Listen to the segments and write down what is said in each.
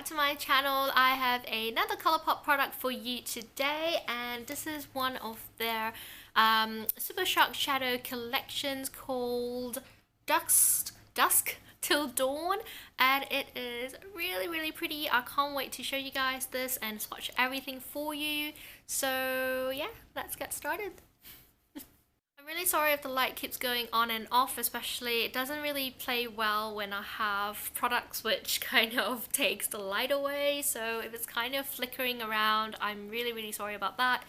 back to my channel. I have another Colourpop product for you today, and this is one of their Super Shock Shadow collections called Dusk Till Dawn, and it is really pretty. I can't wait to show you guys this and swatch everything for you. So yeah, let's get started. I'm really sorry if the light keeps going on and off, especially it doesn't really play well when I have products which kind of takes the light away, so if it's kind of flickering around, I'm really sorry about that.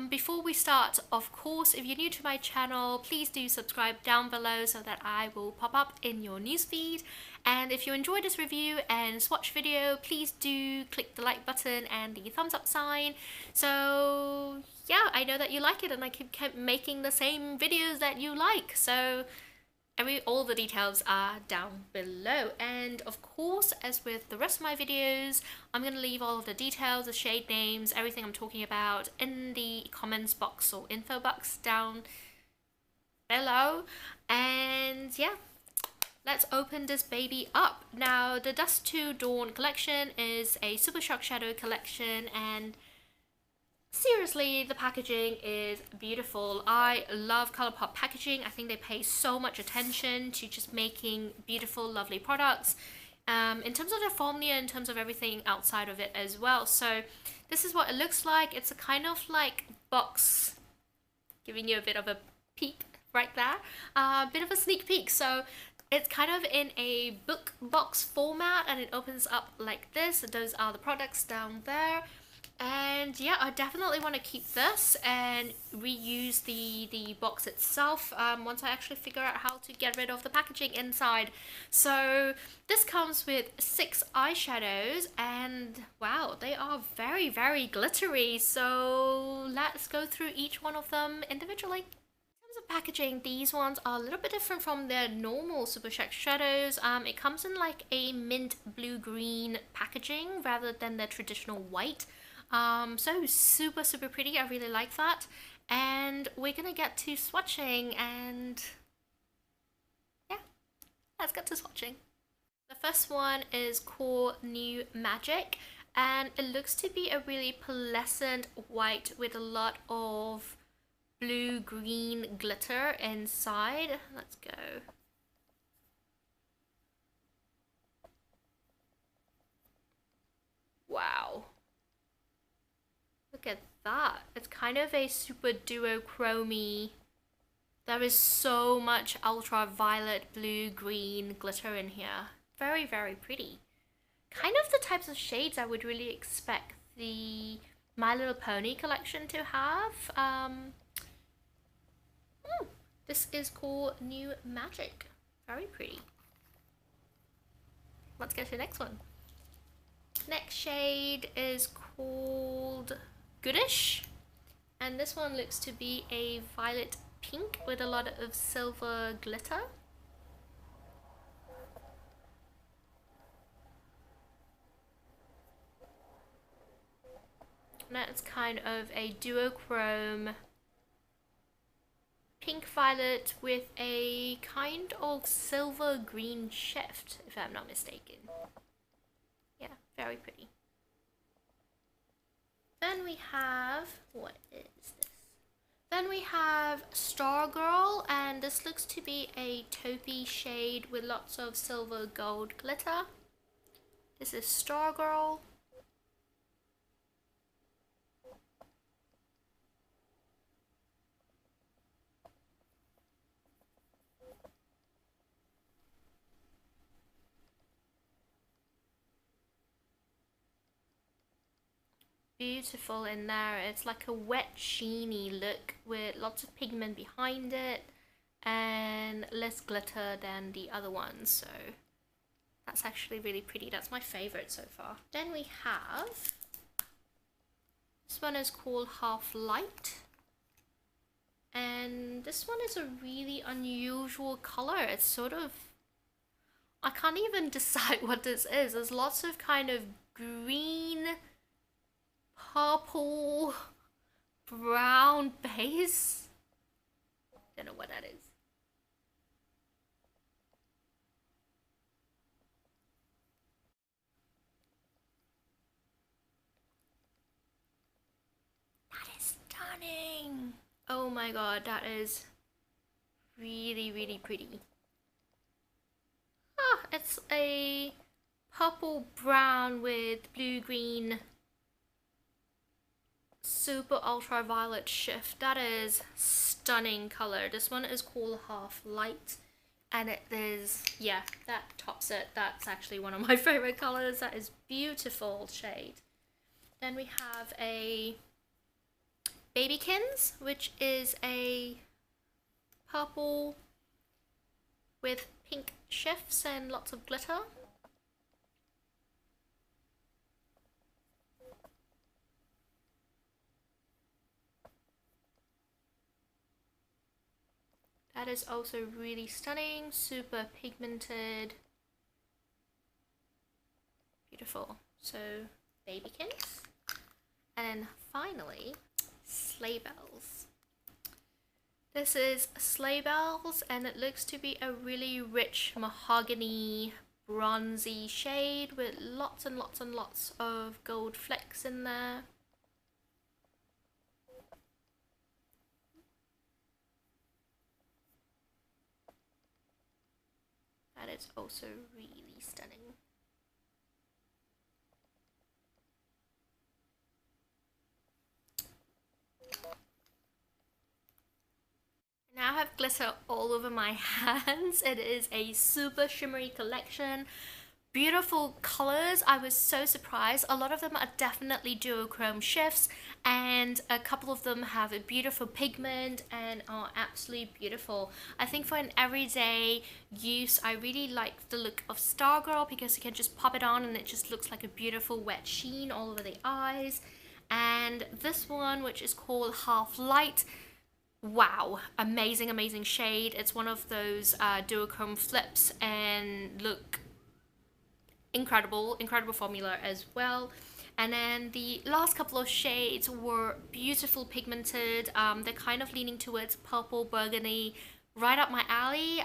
Before we start, of course, if you're new to my channel, please do subscribe down below so that I will pop up in your newsfeed. And if you enjoyed this review and swatch video, please do click the like button and the thumbs up sign. So yeah, I know that you like it and I keep making the same videos that you like. So all the details are down below, and of course, as with the rest of my videos, I'm going to leave all of the details, the shade names, everything I'm talking about in the comments box or info box down below. And yeah, let's open this baby up. Now, the Dusk Till Dawn collection is a Super Shock Shadow collection, and seriously, the packaging is beautiful. I love Colourpop packaging. I think they pay so much attention to just making beautiful, lovely products. In terms of their formula, in terms of everything outside of it as well. So this is what it looks like. It's a kind of like box, giving you a bit of a peek right there. A bit of a sneak peek. So it's kind of in a book box format, and it opens up like this. Those are the products down there. And yeah, I definitely want to keep this and reuse the box itself once I actually figure out how to get rid of the packaging inside. So this comes with 6 eyeshadows, and wow, they are very glittery. So let's go through each one of them individually. In terms of packaging, these ones are a little bit different from their normal Super Shock Shadows. It comes in like a mint blue-green packaging rather than the traditional white. So super pretty. I really like that. And we're gonna get to swatching, and yeah, let's get to swatching. The first one is called New Magic, and it looks to be a really pleasant white with a lot of blue-green glitter inside. Let's go. Wow. Look at that. It's kind of a super duochrome. There is so much ultraviolet, blue, green glitter in here. Very pretty. Kind of the types of shades I would really expect the My Little Pony collection to have. This is called New Magic. Very pretty. Let's go to the next one. Next shade is called Goodish, and this one looks to be a violet pink with a lot of silver glitter. That's kind of a duochrome pink violet with a kind of silver green shift, if I'm not mistaken. Yeah, very pretty. Then we have, what is this? Then we have Stargirl, and this looks to be a taupey shade with lots of silver gold glitter. This is Stargirl. Beautiful in there. It's like a wet sheeny look with lots of pigment behind it and less glitter than the other ones, so that's actually really pretty. That's my favorite so far. Then we have, this one is called Half Light, and this one is a really unusual color. It's sort of, I can't even decide what this is. There's lots of kind of green, purple, brown base. Don't know what that is. stunning. Oh my god, that is really, really pretty. Ah, it's a purple brown with blue green super ultraviolet shift. That is stunning color. This one is called Half Light, and it is, yeah, that tops it. That's actually one of my favorite colors. That is beautiful shade. Then we have a Babykins, which is a purple with pink shifts and lots of glitter. That is also really stunning, super pigmented, beautiful. So Babykins. And finally, Sleigh Bells. This is Sleigh Bells, and it looks to be a really rich mahogany bronzy shade with lots and lots and lots of gold flecks in there. That is also really stunning. Now I have glitter all over my hands. It is a super shimmery collection. Beautiful colors. I was so surprised. A lot of them are definitely duochrome shifts, and a couple of them have a beautiful pigment and are absolutely beautiful. I think for an everyday use, I really like the look of Stargirl because you can just pop it on and it just looks like a beautiful wet sheen all over the eyes. And this one, which is called Half Light, wow, amazing, amazing shade. It's one of those duochrome flips, and look, incredible formula as well. And then the last couple of shades were beautiful pigmented. They're kind of leaning towards purple burgundy, right up my alley.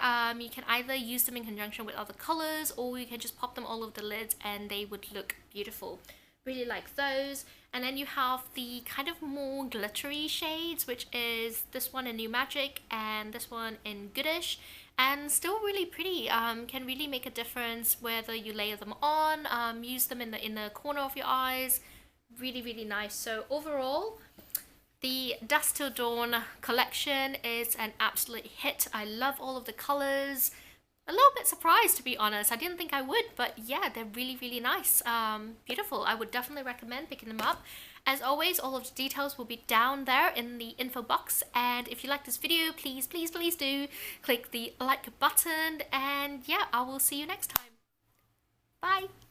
You can either use them in conjunction with other colors, or you can just pop them all over the lids and they would look beautiful. Really like those. And then you have the kind of more glittery shades, which is this one in New Magic and this one in Goodish, and still really pretty. Can really make a difference whether you layer them on, use them in the corner of your eyes. Really, really nice. So overall, the Dusk Till Dawn collection is an absolute hit. I love all of the colors. A little bit surprised, to be honest. I didn't think I would, but yeah, they're really, really nice. Beautiful. I would definitely recommend picking them up. As always, all of the details will be down there in the info box. And if you like this video, please, please, please do click the like button. And yeah, I will see you next time. Bye.